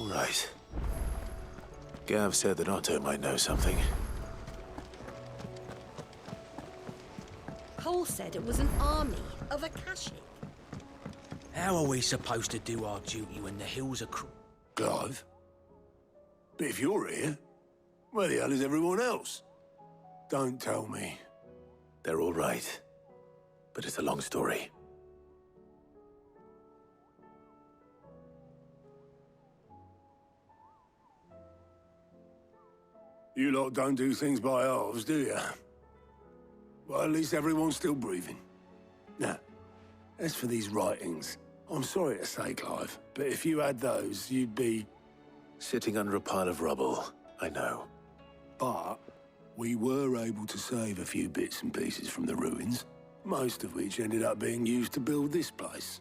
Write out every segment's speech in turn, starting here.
All right. Gav said that Otto might know something. Cole said it was an army of Akashi. How are we supposed to do our duty when the hills are Clive? But if you're here, where the hell is everyone else? Don't tell me. They're all right. But it's a long story. You lot don't do things by halves, do you? Well, at least everyone's still breathing. Now, as for these writings, I'm sorry to say, Clive, but if you had those, you'd be... Sitting under a pile of rubble, I know. But we were able to save a few bits and pieces from the ruins, most of which ended up being used to build this place.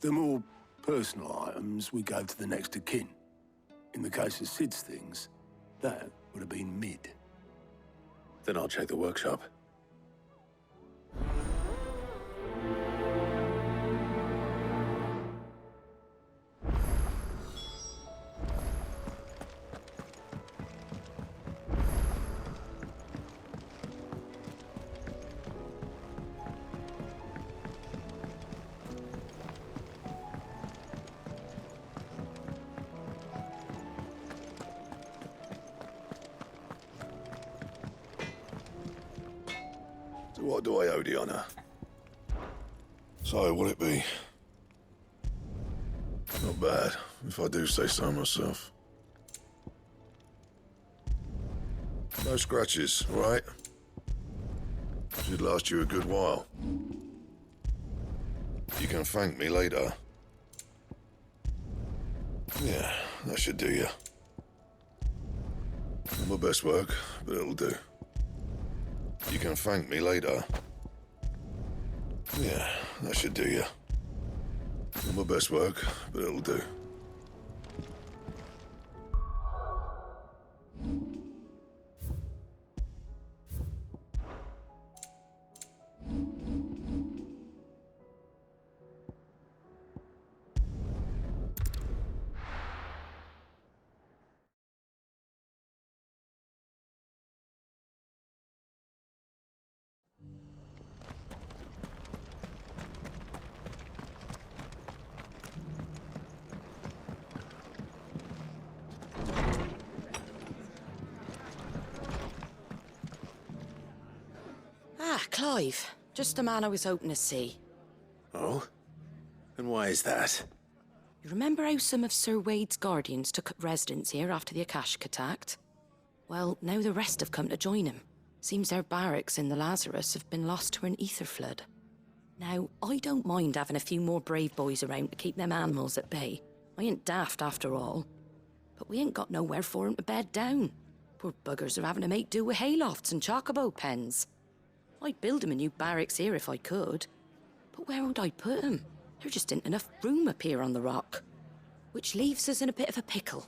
The more personal items we gave to the next of kin. In the case of Sid's things, that would have been mid. Then I'll check the workshop. What do I owe the honor? So, will it be? Not bad, if I do say so myself. No scratches, all right? Should last you a good while. You can thank me later. Yeah, that should do you. Not my best work, but it'll do. You can thank me later. Yeah, that should do you. Not my best work, but it'll do. Ah, Clive. Just the man I was hoping to see. Oh? And why is that? You remember how some of Sir Wade's guardians took up residence here after the Akashic attacked? Well, now the rest have come to join him. Seems their barracks in the Lazarus have been lost to an ether flood. Now, I don't mind having a few more brave boys around to keep them animals at bay. I ain't daft after all. But we ain't got nowhere for 'em to bed down. Poor buggers are having to make do with haylofts and chocobo pens. I'd build 'em a new barracks here if I could. But where would I put 'em? There just ain't enough room up here on the rock. Which leaves us in a bit of a pickle.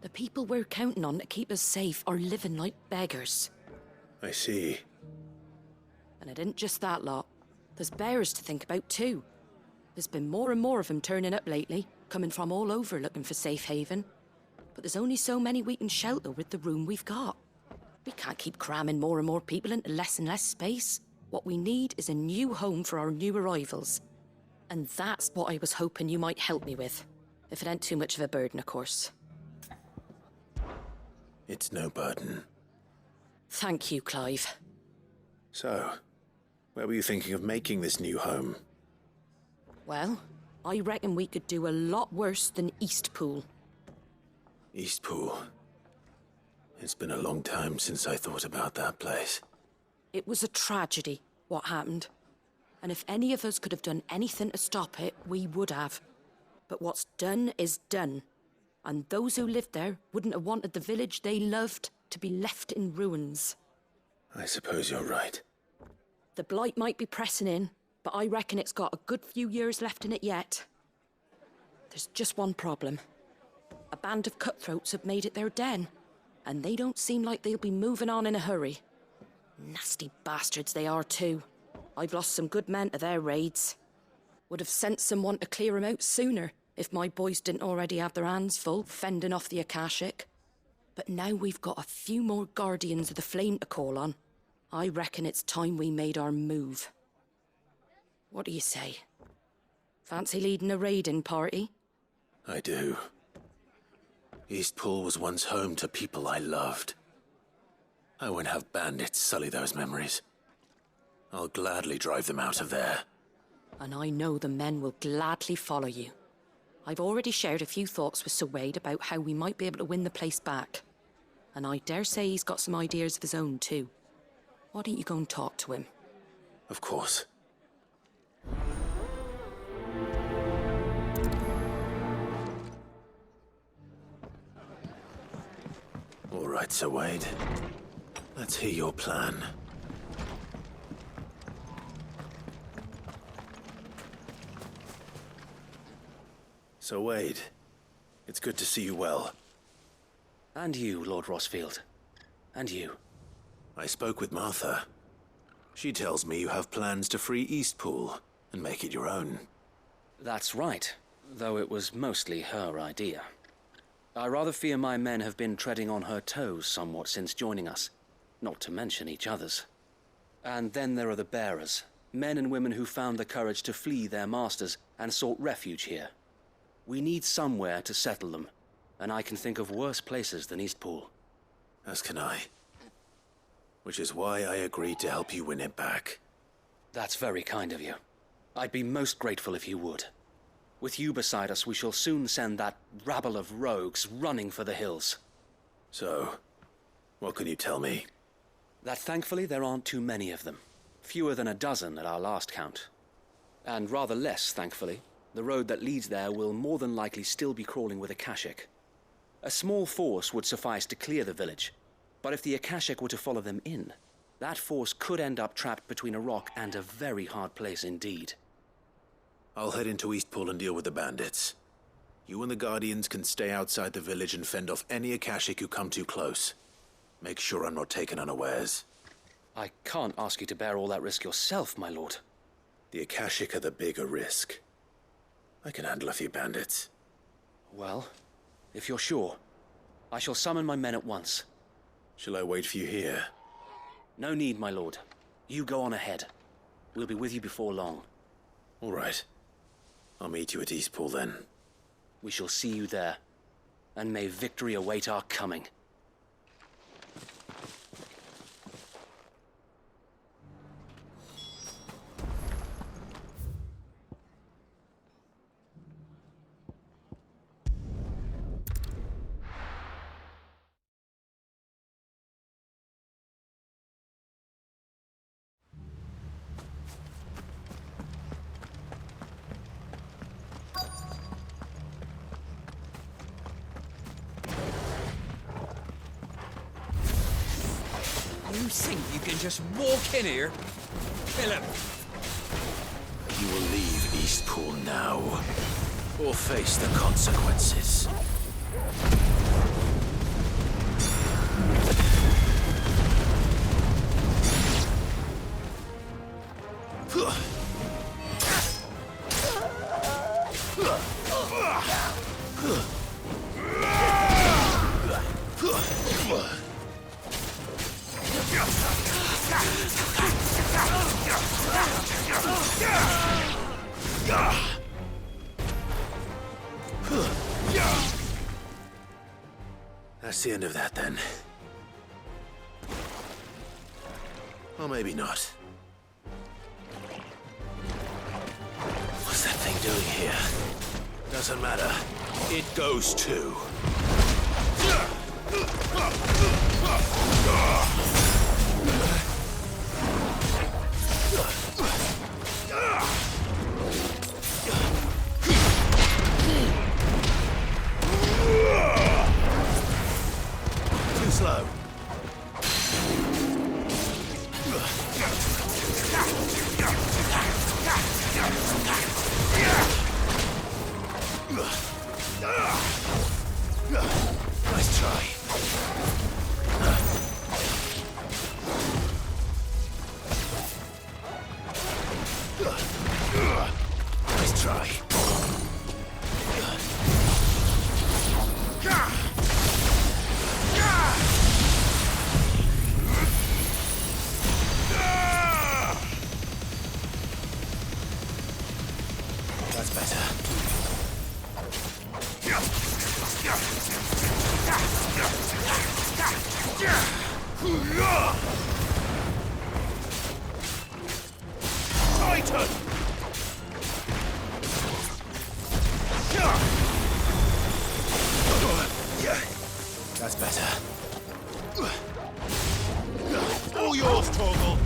The people we're counting on to keep us safe are living like beggars. I see. And it ain't just that lot. There's bears to think about too. There's been more and more of them turning up lately, coming from all over looking for safe haven. But there's only so many we can shelter with the room we've got. We can't keep cramming more and more people into less and less space. What we need is a new home for our new arrivals. And that's what I was hoping you might help me with. If it ain't too much of a burden, of course. It's no burden. Thank you, Clive. So, where were you thinking of making this new home? Well, I reckon we could do a lot worse than Eastpool. Eastpool. It's been a long time since I thought about that place. It was a tragedy, what happened. And if any of us could have done anything to stop it, we would have. But what's done is done. And those who lived there wouldn't have wanted the village they loved to be left in ruins. I suppose you're right. The blight might be pressing in, but I reckon it's got a good few years left in it yet. There's just one problem. A band of cutthroats have made it their den, and they don't seem like they'll be moving on in a hurry. Nasty bastards they are too. I've lost some good men to their raids. Would have sent someone to clear 'em out sooner, if my boys didn't already have their hands full fending off the Akashic. But now we've got a few more Guardians of the Flame to call on. I reckon it's time we made our move. What do you say? Fancy leading a raiding party? I do. Eastpool was once home to people I loved. I won't have bandits sully those memories. I'll gladly drive them out of there. And I know the men will gladly follow you. I've already shared a few thoughts with Sir Wade about how we might be able to win the place back. And I dare say he's got some ideas of his own too. Why don't you go and talk to him? Of course. All right, Sir Wade. Let's hear your plan. So, Wade, it's good to see you well. And you, Lord Rossfield. And you. I spoke with Martha. She tells me you have plans to free Eastpool and make it your own. That's right, though it was mostly her idea. I rather fear my men have been treading on her toes somewhat since joining us, not to mention each other's. And then there are the bearers, men and women who found the courage to flee their masters and sought refuge here. We need somewhere to settle them, and I can think of worse places than Eastpool. As can I. Which is why I agreed to help you win it back. That's very kind of you. I'd be most grateful if you would. With you beside us, we shall soon send that rabble of rogues running for the hills. So, what can you tell me? That thankfully there aren't too many of them. Fewer than a dozen at our last count. And rather less, thankfully. The road that leads there will more than likely still be crawling with Akashic. A small force would suffice to clear the village, but if the Akashic were to follow them in, that force could end up trapped between a rock and a very hard place indeed. I'll head into Eastpool and deal with the bandits. You and the Guardians can stay outside the village and fend off any Akashic who come too close. Make sure I'm not taken unawares. I can't ask you to bear all that risk yourself, my lord. The Akashic are the bigger risk. I can handle a few bandits. Well, if you're sure, I shall summon my men at once. Shall I wait for you here? No need, my lord. You go on ahead. We'll be with you before long. All right. I'll meet you at Eastpool then. We shall see you there. And may victory await our coming. You think you can just walk in here? Philip! You will leave Eastpool now, or face the consequences. That's the end of that, then. Or maybe not. What's that thing doing here? Doesn't matter. It goes too. Too slow. Nice try. Titan! That's better. All yours, Torgal!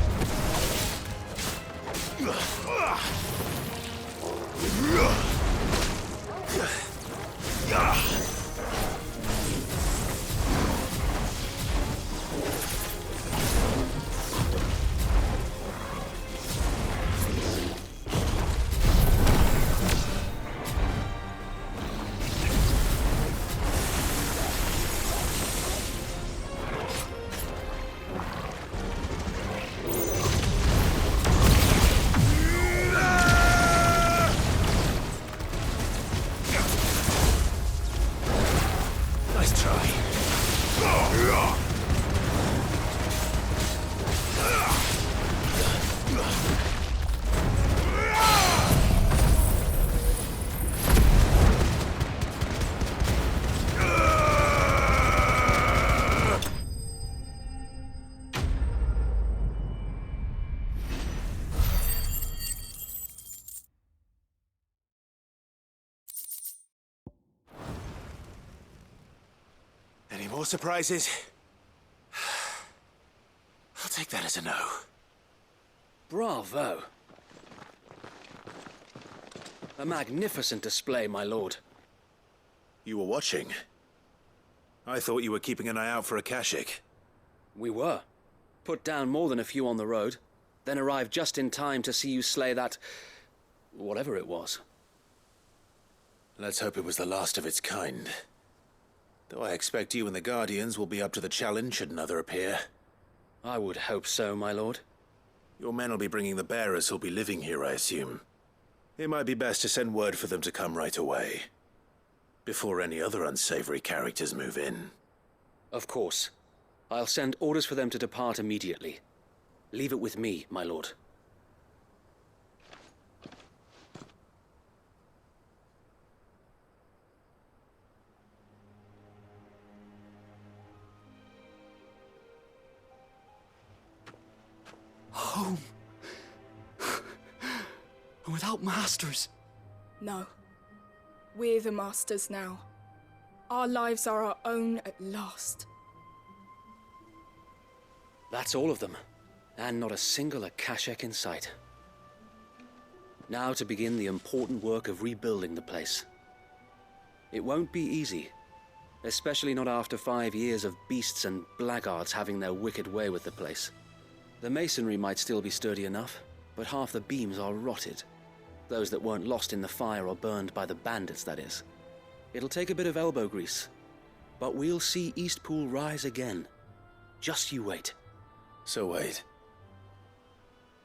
Nice try. Any more surprises? I'll take that as a no. Bravo. A magnificent display, my lord. You were watching. I thought you were keeping an eye out for a Kashik. We were. Put down more than a few on the road, then arrived just in time to see you slay that... whatever it was. Let's hope it was the last of its kind. Though I expect you and the Guardians will be up to the challenge should another appear. I would hope so, my lord. Your men will be bringing the bearers who'll be living here, I assume. It might be best to send word for them to come right away, before any other unsavory characters move in. Of course. I'll send orders for them to depart immediately. Leave it with me, my lord. Home. Without masters. No. We're the masters now. Our lives are our own at last. That's all of them. And not a single Akashek in sight. Now to begin the important work of rebuilding the place. It won't be easy. Especially not after 5 years of beasts and blackguards having their wicked way with the place. The masonry might still be sturdy enough, but half the beams are rotted. Those that weren't lost in the fire or burned by the bandits, that is. It'll take a bit of elbow grease, but we'll see Eastpool rise again. Just you wait. So wait.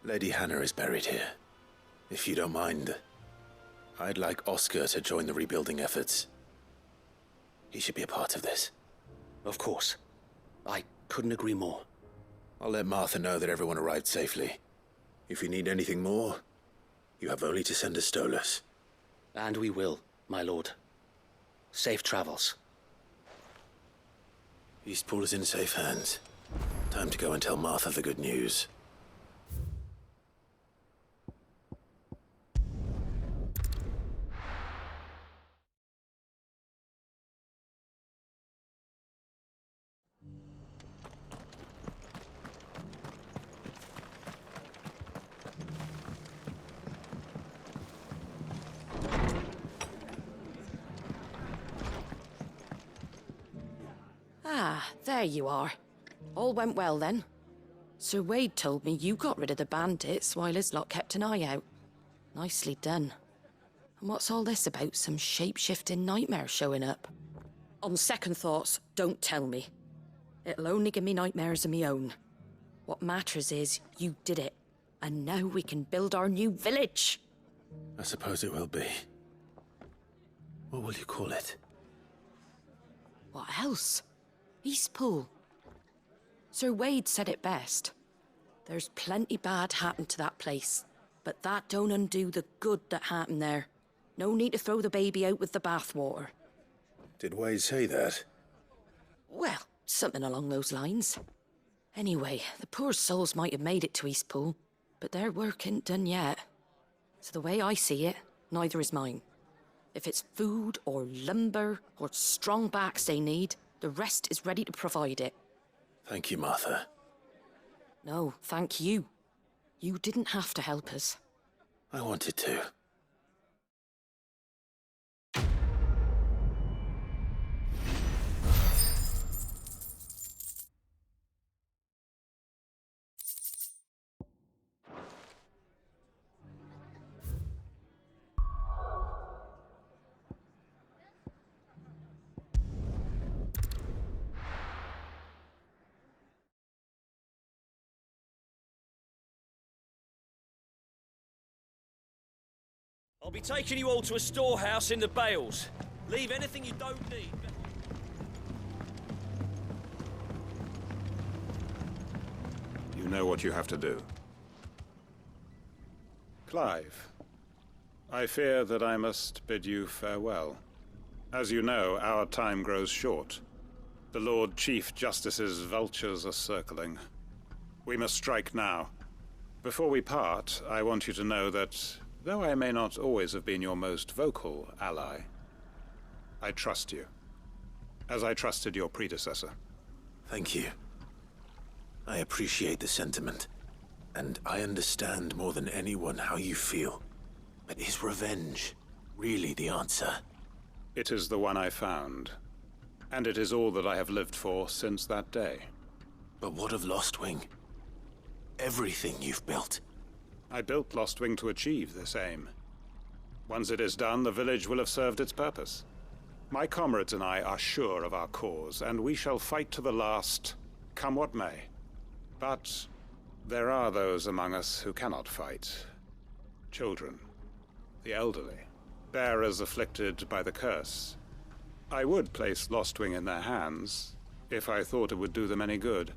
Lady Hannah is buried here. If you don't mind, I'd like Oscar to join the rebuilding efforts. He should be a part of this. Of course. I couldn't agree more. I'll let Martha know that everyone arrived safely. If you need anything more, you have only to send a Stolas. And we will, my lord. Safe travels. Eastpool is in safe hands. Time to go and tell Martha the good news. Ah, there you are. All went well then. Sir Wade told me you got rid of the bandits while his lot kept an eye out. Nicely done. And what's all this about some shape-shifting nightmare showing up? On second thoughts, don't tell me. It'll only give me nightmares of me own. What matters is you did it. And now we can build our new village. I suppose it will be. What will you call it? What else? Eastpool. Sir Wade said it best. There's plenty bad happened to that place, but that don't undo the good that happened there. No need to throw the baby out with the bathwater. Did Wade say that? Well, something along those lines. Anyway, the poor souls might have made it to Eastpool, but their work ain't done yet. So the way I see it, neither is mine. If it's food or lumber or strong backs they need, the rest is ready to provide it. Thank you, Martha. No, thank you. You didn't have to help us. I wanted to. I'll be taking you all to a storehouse in the Bales. Leave anything you don't need. You know what you have to do. Clive, I fear that I must bid you farewell. As you know, our time grows short. The Lord Chief Justice's vultures are circling. We must strike now. Before we part, I want you to know that, though I may not always have been your most vocal ally, I trust you, as I trusted your predecessor. Thank you. I appreciate the sentiment, and I understand more than anyone how you feel. But is revenge really the answer? It is the one I found, and it is all that I have lived for since that day. But what of Lostwing? Everything you've built. I built Lostwing to achieve this aim. Once it is done, the village will have served its purpose. My comrades and I are sure of our cause, and we shall fight to the last, come what may. But there are those among us who cannot fight. Children, the elderly, bearers afflicted by the curse. I would place Lostwing in their hands, if I thought it would do them any good.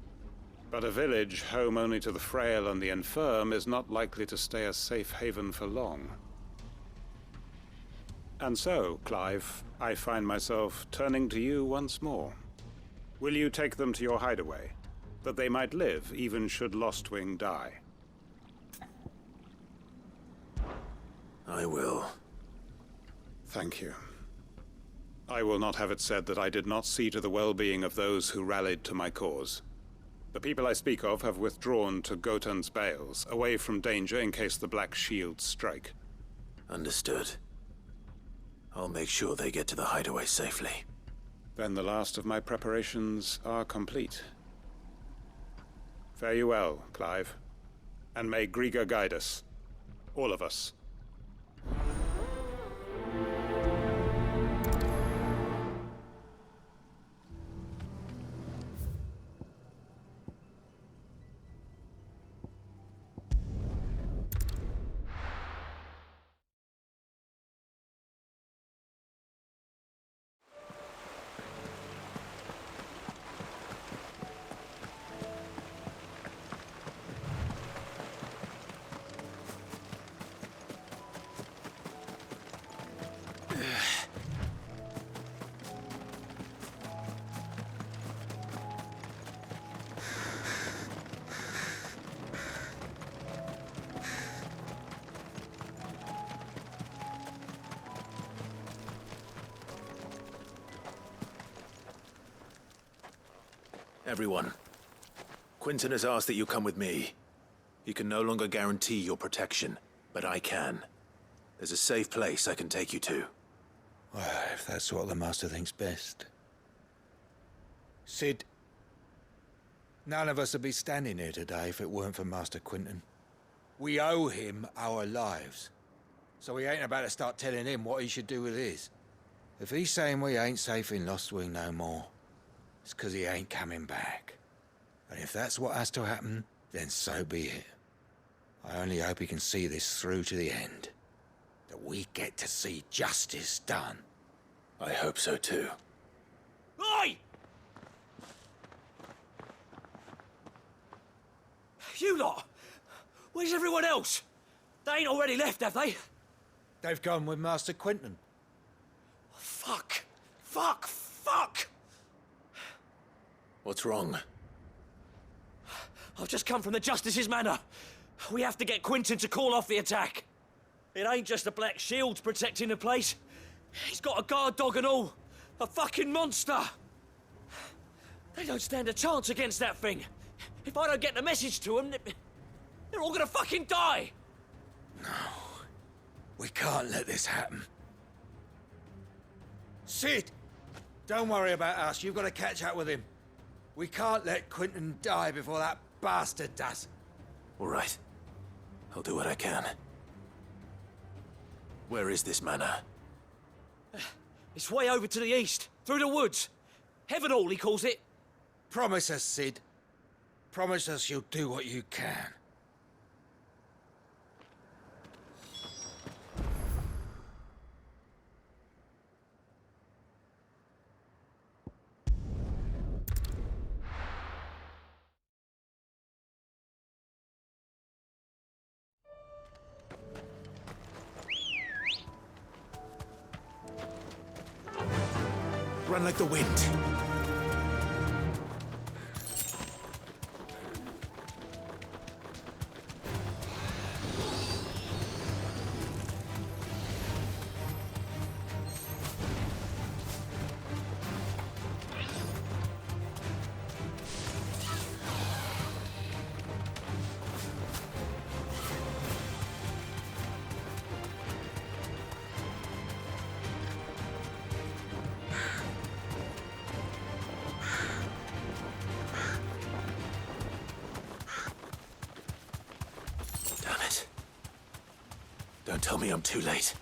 But a village home only to the frail and the infirm is not likely to stay a safe haven for long. And so, Clive, I find myself turning to you once more. Will you take them to your hideaway, that they might live even should Lostwing die? I will. Thank you. I will not have it said that I did not see to the well-being of those who rallied to my cause. The people I speak of have withdrawn to Gotan's Bales, away from danger in case the Black Shields strike. Understood. I'll make sure they get to the hideaway safely. Then the last of my preparations are complete. Fare you well, Clive. And may Griga guide us. All of us. Everyone, Quinton has asked that you come with me. He can no longer guarantee your protection, but I can. There's a safe place I can take you to. Well, if that's what the Master thinks best. Sid, none of us would be standing here today if it weren't for Master Quinton. We owe him our lives. So we ain't about to start telling him what he should do with his. If he's saying we ain't safe in Lostwing no more, it's 'cause he ain't coming back. And if that's what has to happen, then so be it. I only hope he can see this through to the end. That we get to see justice done. I hope so too. Oi! You lot! Where's everyone else? They ain't already left, have they? They've gone with Master Quinton. Fuck! Fuck! Fuck! What's wrong? I've just come from the Justice's manor. We have to get Quentin to call off the attack. It ain't just the Black Shields protecting the place. He's got a guard dog and all. A fucking monster. They don't stand a chance against that thing. If I don't get the message to them, they're all gonna fucking die. No. We can't let this happen. Sid! Don't worry about us. You've got to catch up with him. We can't let Quentin die before that bastard does. All right. I'll do what I can. Where is this manor? It's way over to the east, through the woods. Heaven Hall, he calls it. Promise us, Sid. Promise us you'll do what you can. Run like the wind. Don't tell me I'm too late.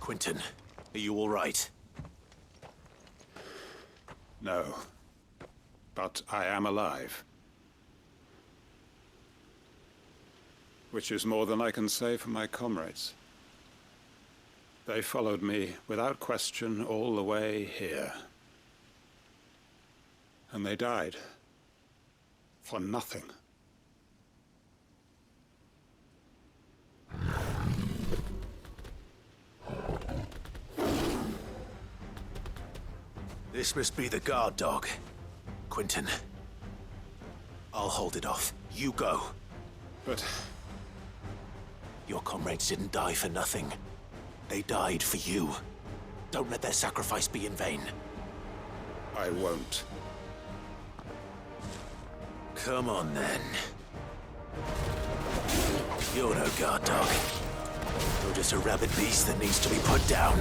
Quentin, are you all right? No. But I am alive. Which is more than I can say for my comrades. They followed me without question all the way here. And they died. For nothing. This must be the guard dog. Quentin. I'll hold it off. You go. But... your comrades didn't die for nothing. They died for you. Don't let their sacrifice be in vain. I won't. Come on, then. You're no guard dog. You're just a rabid beast that needs to be put down.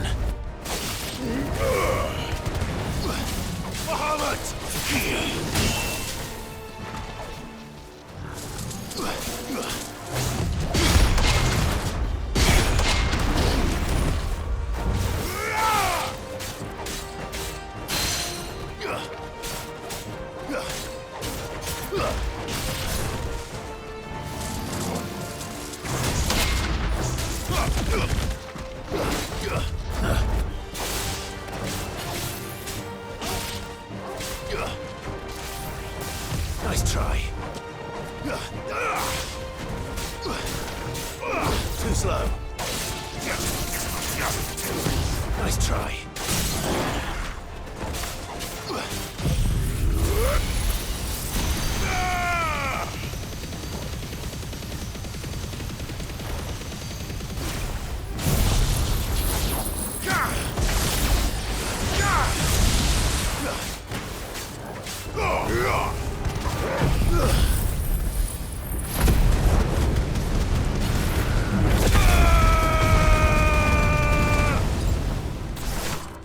Muhammad! Nice try. Too slow. Nice try.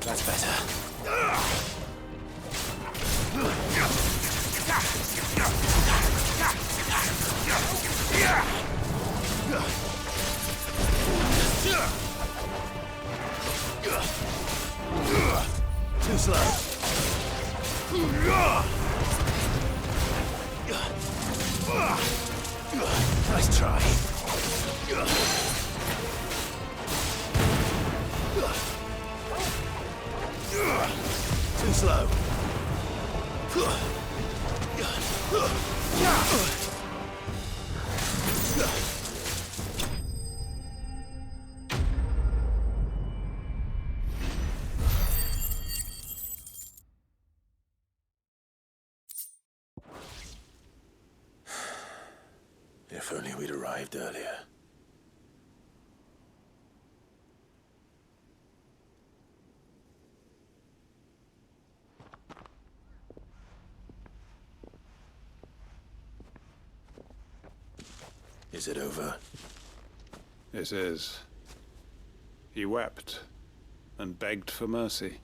That's better. Too slow. Nice try. Too slow. If only we'd arrived earlier. Is it over? It is. He wept and begged for mercy.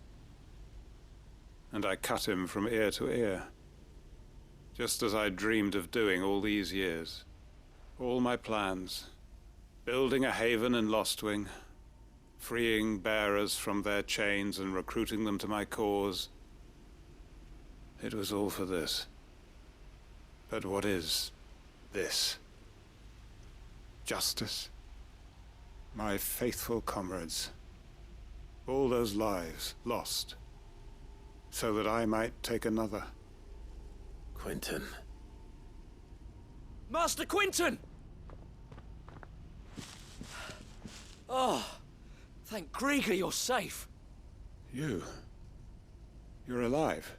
And I cut him from ear to ear, just as I dreamed of doing all these years. All my plans, building a haven in Lostwing, freeing bearers from their chains and recruiting them to my cause. It was all for this. But what is this? Justice? My faithful comrades. All those lives lost, so that I might take another. Quentin. Master Quentin! Oh, thank Grieger you're safe. You're alive.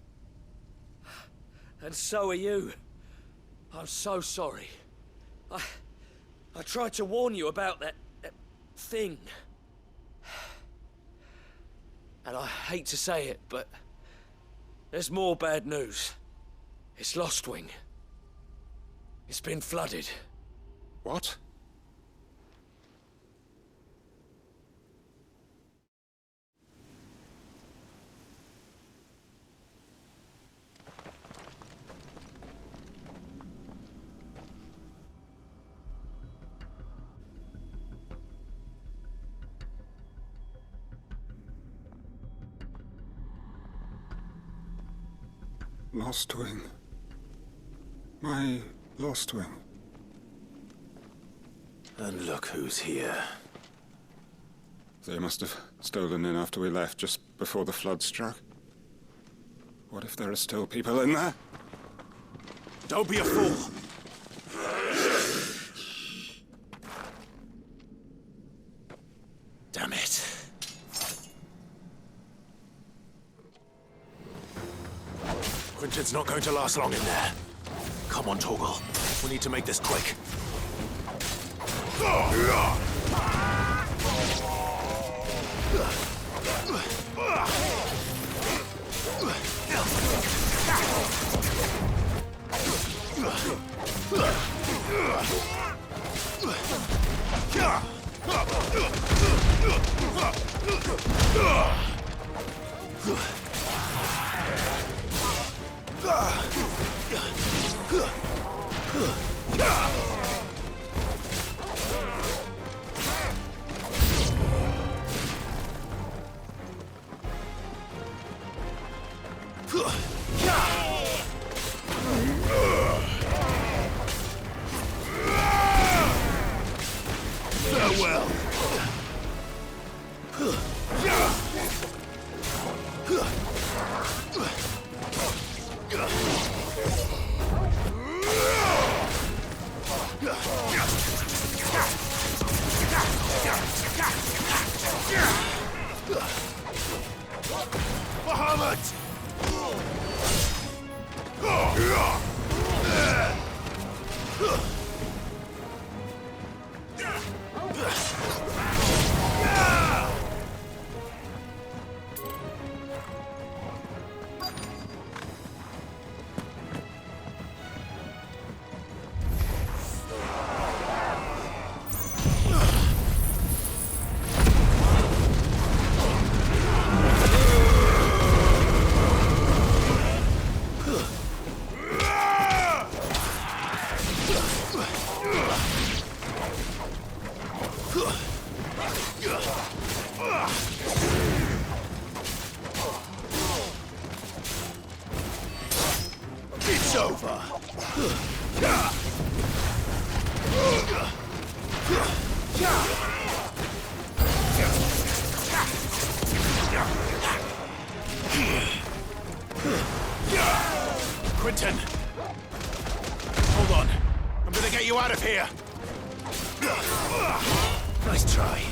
And so are you. I'm so sorry. I tried to warn you about that thing. And I hate to say it, but there's more bad news. It's Lostwing. It's been flooded. What? Lostwing. My Lostwing. And look who's here. They must have stolen in after we left, just before the flood struck. What if there are still people in there? Don't be a fool! Damn it. Quentin's not going to last long in there. Come on, Torgal. We need to make this quick. Farewell. Bahamut! It's over. Quentin! Hold you out of here! Nice try.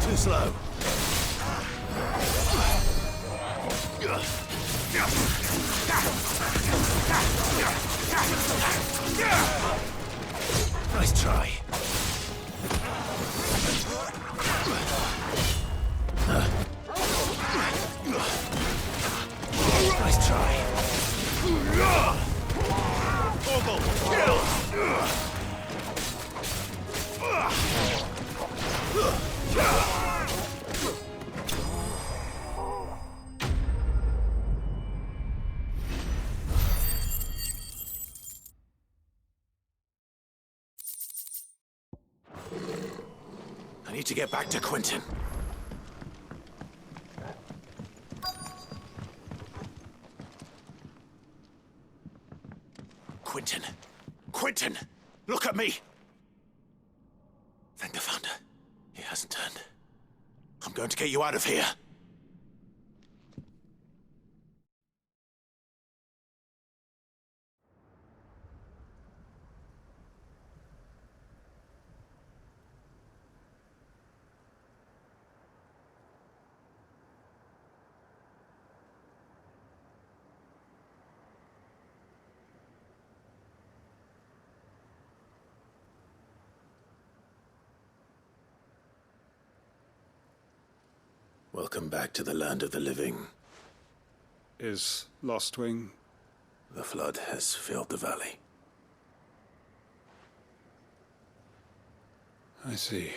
Too slow. Nice try. Nice try. Ogle, kill! I need to get back to Quentin. Quentin! Quentin! Look at me! Thank the Founder. He hasn't turned. I'm going to get you out of here. Welcome back to the land of the living. Is Lostwing? The flood has filled the valley. I see.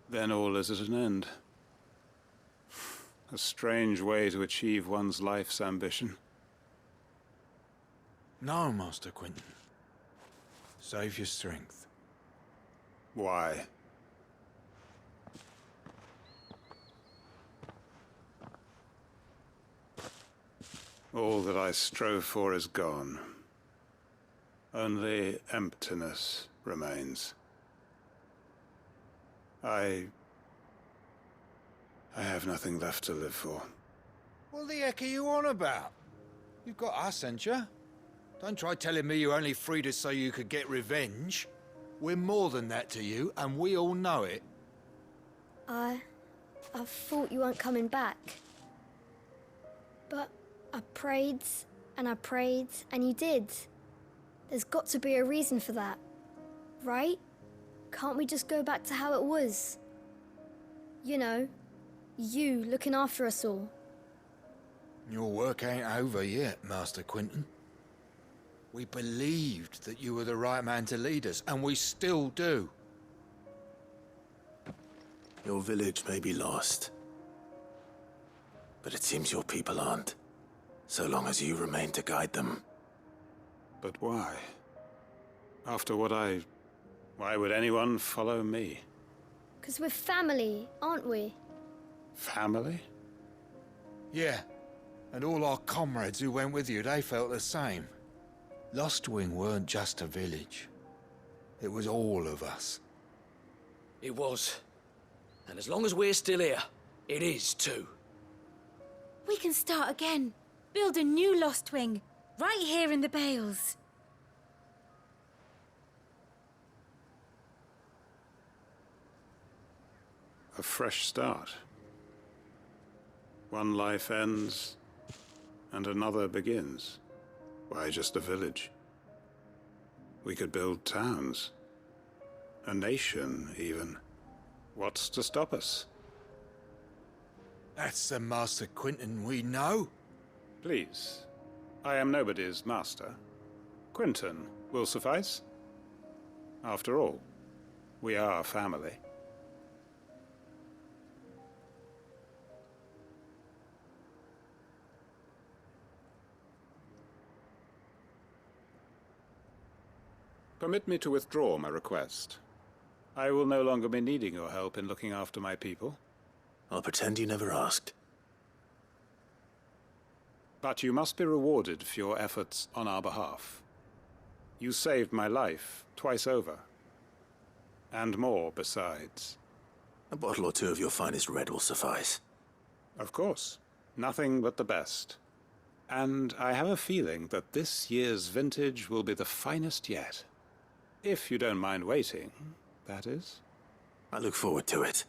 Then all is at an end. A strange way to achieve one's life's ambition. No, Master Quentin. Save your strength. Why? All that I strove for is gone. Only emptiness remains. I have nothing left to live for. What the heck are you on about? You've got us, ain't you? Don't try telling me you only freed us so you could get revenge. We're more than that to you, and we all know it. I thought you weren't coming back. But I prayed, and you did. There's got to be a reason for that, right? Can't we just go back to how it was? You know, you looking after us all. Your work ain't over yet, Master Quentin. We believed that you were the right man to lead us, and we still do. Your village may be lost, but it seems your people aren't, so long as you remain to guide them. But why? After what why would anyone follow me? 'Cause we're family, aren't we? Family? Yeah, and all our comrades who went with you, they felt the same. Lostwing weren't just a village. It was all of us. It was. And as long as we're still here, it is too. We can start again. Build a new Lostwing, right here in the Bales. A fresh start. One life ends, and another begins. Why just a village? We could build towns. A nation, even. What's to stop us? That's the Master Quentin we know. Please. I am nobody's master. Quentin will suffice. After all, we are family. Permit me to withdraw my request. I will no longer be needing your help in looking after my people. I'll pretend you never asked. But you must be rewarded for your efforts on our behalf. You saved my life twice over. And more besides. A bottle or two of your finest red will suffice. Of course. Nothing but the best. And I have a feeling that this year's vintage will be the finest yet. If you don't mind waiting, that is. I look forward to it.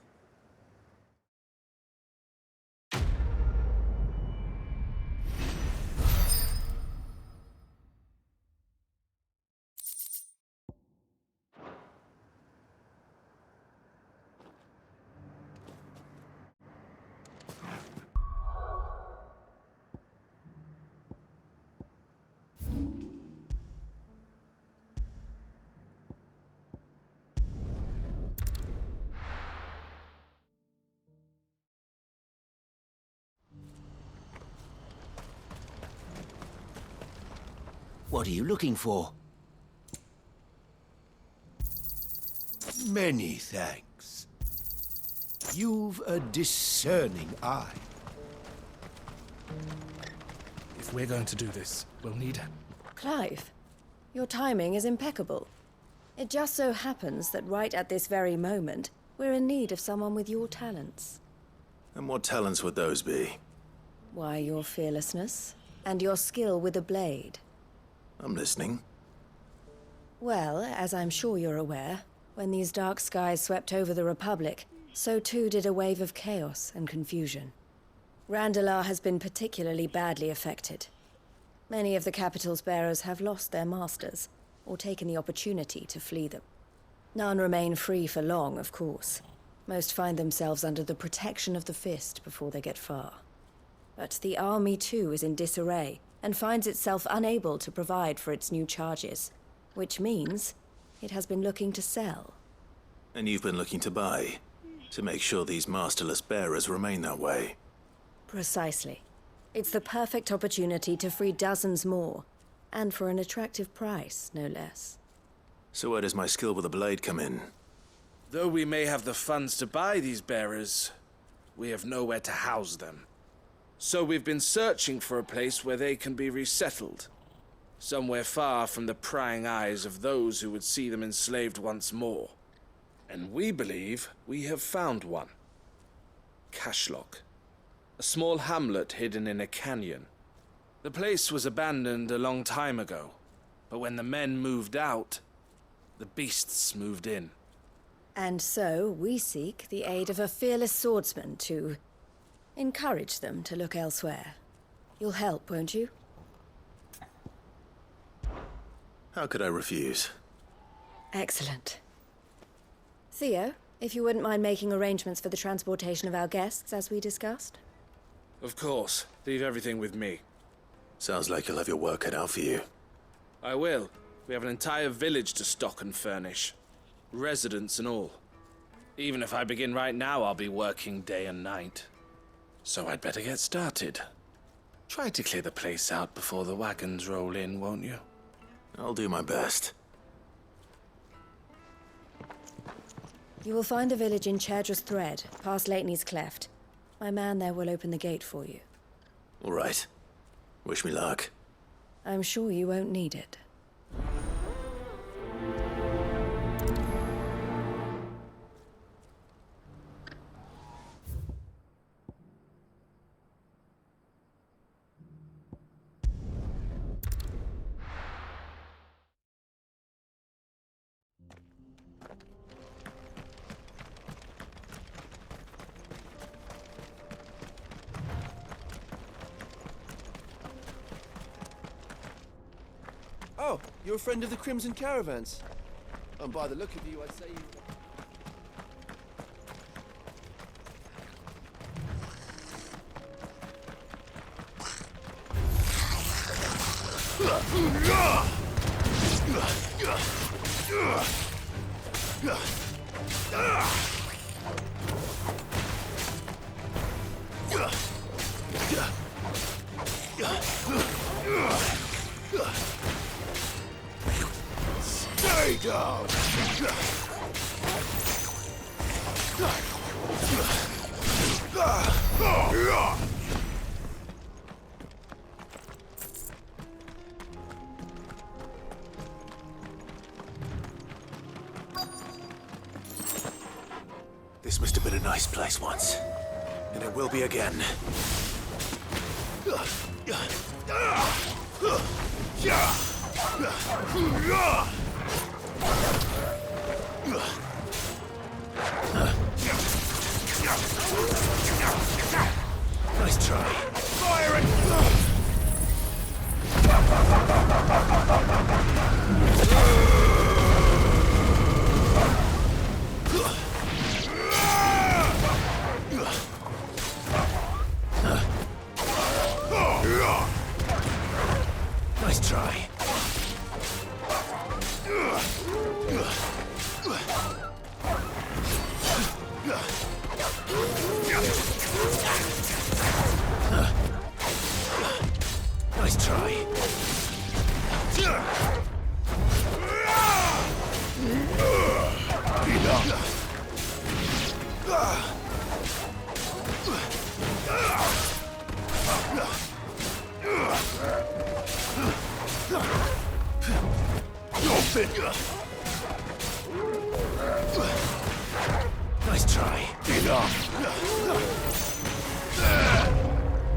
What are you looking for? Many thanks. You've a discerning eye. If we're going to do this, we'll need... Clive, your timing is impeccable. It just so happens that right at this very moment, we're in need of someone with your talents. And what talents would those be? Why, your fearlessness, and your skill with a blade. I'm listening. Well, as I'm sure you're aware, when these dark skies swept over the Republic, so too did a wave of chaos and confusion. Randalar has been particularly badly affected. Many of the capital's bearers have lost their masters, or taken the opportunity to flee them. None remain free for long, of course. Most find themselves under the protection of the Fist before they get far. But the army too is in disarray, and finds itself unable to provide for its new charges, which means it has been looking to sell. And you've been looking to buy, to make sure these masterless bearers remain that way. Precisely. It's the perfect opportunity to free dozens more, and for an attractive price, no less. So where does my skill with a blade come in? Though we may have the funds to buy these bearers, we have nowhere to house them. So we've been searching for a place where they can be resettled. Somewhere far from the prying eyes of those who would see them enslaved once more. And we believe we have found one. Cashlock. A small hamlet hidden in a canyon. The place was abandoned a long time ago, but when the men moved out, the beasts moved in. And so we seek the aid of a fearless swordsman to encourage them to look elsewhere. You'll help, won't you? How could I refuse? Excellent. Theo, if you wouldn't mind making arrangements for the transportation of our guests, as we discussed. Of course. Leave everything with me. Sounds like you'll have your work cut out for you. I will. We have an entire village to stock and furnish. Residents and all. Even if I begin right now, I'll be working day and night. So I'd better get started. Try to clear the place out before the wagons roll in, won't you? I'll do my best. You will find the village in Chairdra's Thread, past Lateney's Cleft. My man there will open the gate for you. All right. Wish me luck. I'm sure you won't need it. Oh, you're a friend of the Crimson Caravans. And by the look of you, I'd say you... Stay This must have been a nice place once, and it will be again. Nice try. Fire it! Nice try. Nice try. Nice try.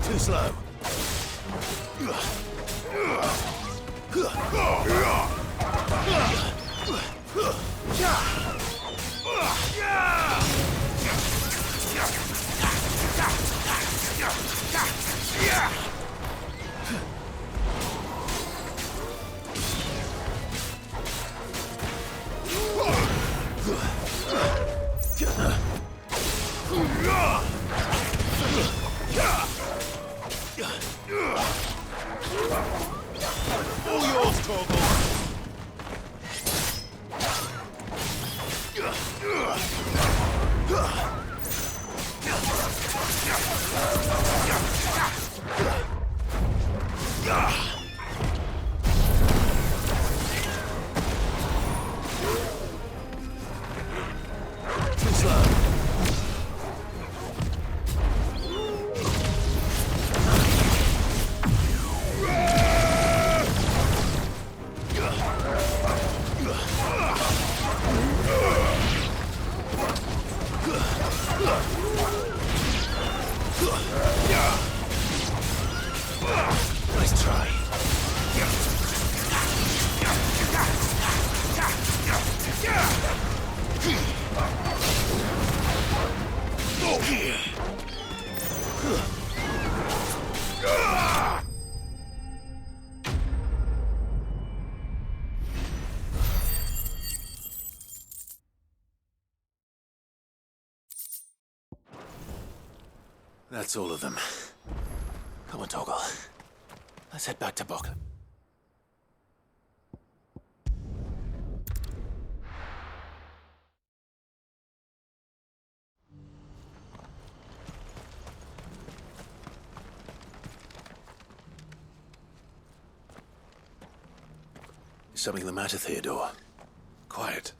Too slow. All yours, Torgal. Too slow. Nice try. That's all of them. Come on, Torgal. Let's head back to Bock. Is something the matter, Theodore? Quiet.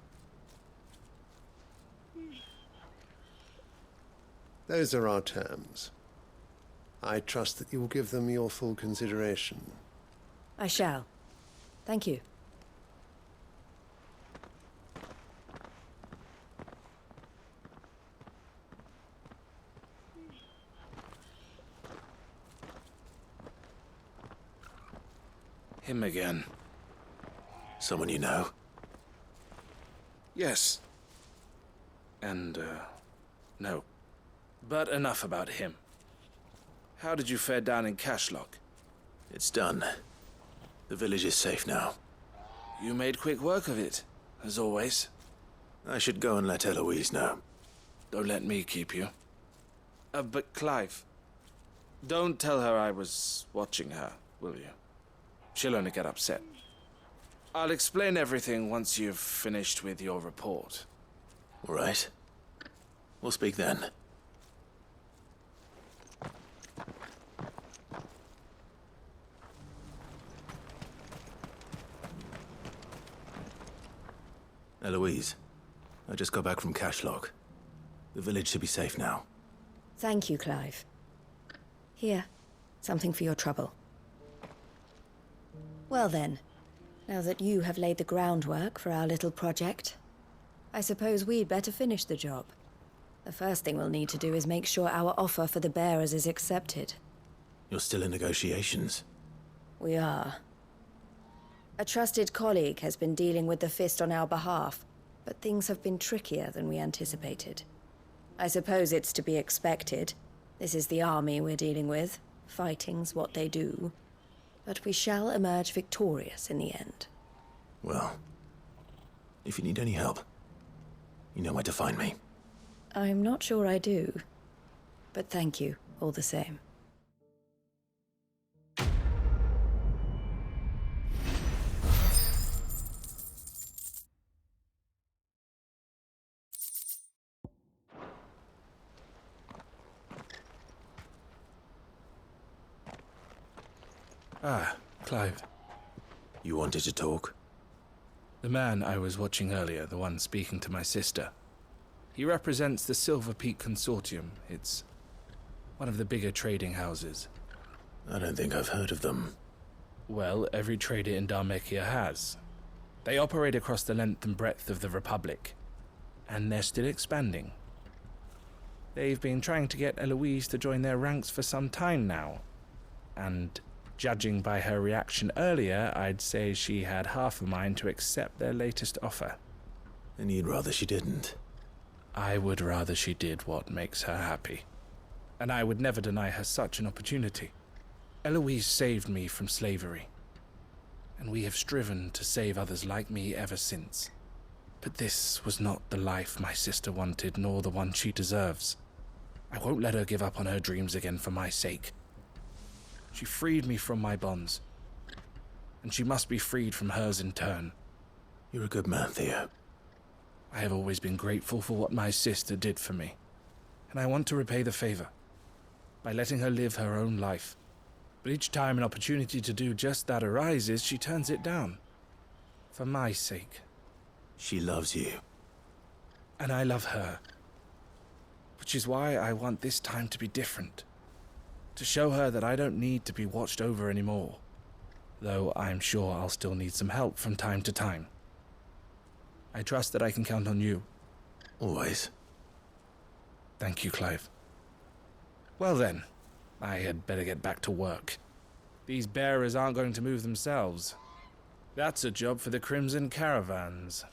Those are our terms. I trust that you will give them your full consideration. I shall. Thank you. Him again. Someone you know? Yes. And, no. But enough about him. How did you fare down in Cashlock? It's done. The village is safe now. You made quick work of it, as always. I should go and let Eloise know. Don't let me keep you. But Clive, don't tell her I was watching her, will you? She'll only get upset. I'll explain everything once you've finished with your report. All right. We'll speak then. Eloise, I just got back from Cashlock. The village should be safe now. Thank you, Clive. Here, something for your trouble. Well then, now that you have laid the groundwork for our little project, I suppose we'd better finish the job. The first thing we'll need to do is make sure our offer for the bearers is accepted. You're still in negotiations? We are. A trusted colleague has been dealing with the Fist on our behalf, but things have been trickier than we anticipated. I suppose it's to be expected. This is the army we're dealing with. Fighting's what they do. But we shall emerge victorious in the end. Well, if you need any help, you know where to find me. I'm not sure I do, but thank you all the same. Ah, Clive. You wanted to talk? The man I was watching earlier, the one speaking to my sister. He represents the Silver Peak Consortium. It's one of the bigger trading houses. I don't think I've heard of them. Well, every trader in Dharmekia has. They operate across the length and breadth of the Republic, and they're still expanding. They've been trying to get Eloise to join their ranks for some time now, and judging by her reaction earlier, I'd say she had half a mind to accept their latest offer. And you'd rather she didn't? I would rather she did what makes her happy. And I would never deny her such an opportunity. Eloise saved me from slavery, and we have striven to save others like me ever since. But this was not the life my sister wanted, nor the one she deserves. I won't let her give up on her dreams again for my sake. She freed me from my bonds, and she must be freed from hers in turn. You're a good man, Theo. I have always been grateful for what my sister did for me, and I want to repay the favor by letting her live her own life. But each time an opportunity to do just that arises, she turns it down. For my sake. She loves you. And I love her. Which is why I want this time to be different. To show her that I don't need to be watched over anymore. Though I'm sure I'll still need some help from time to time. I trust that I can count on you. Always. Thank you, Clive. Well then, I had better get back to work. These bearers aren't going to move themselves. That's a job for the Crimson Caravans.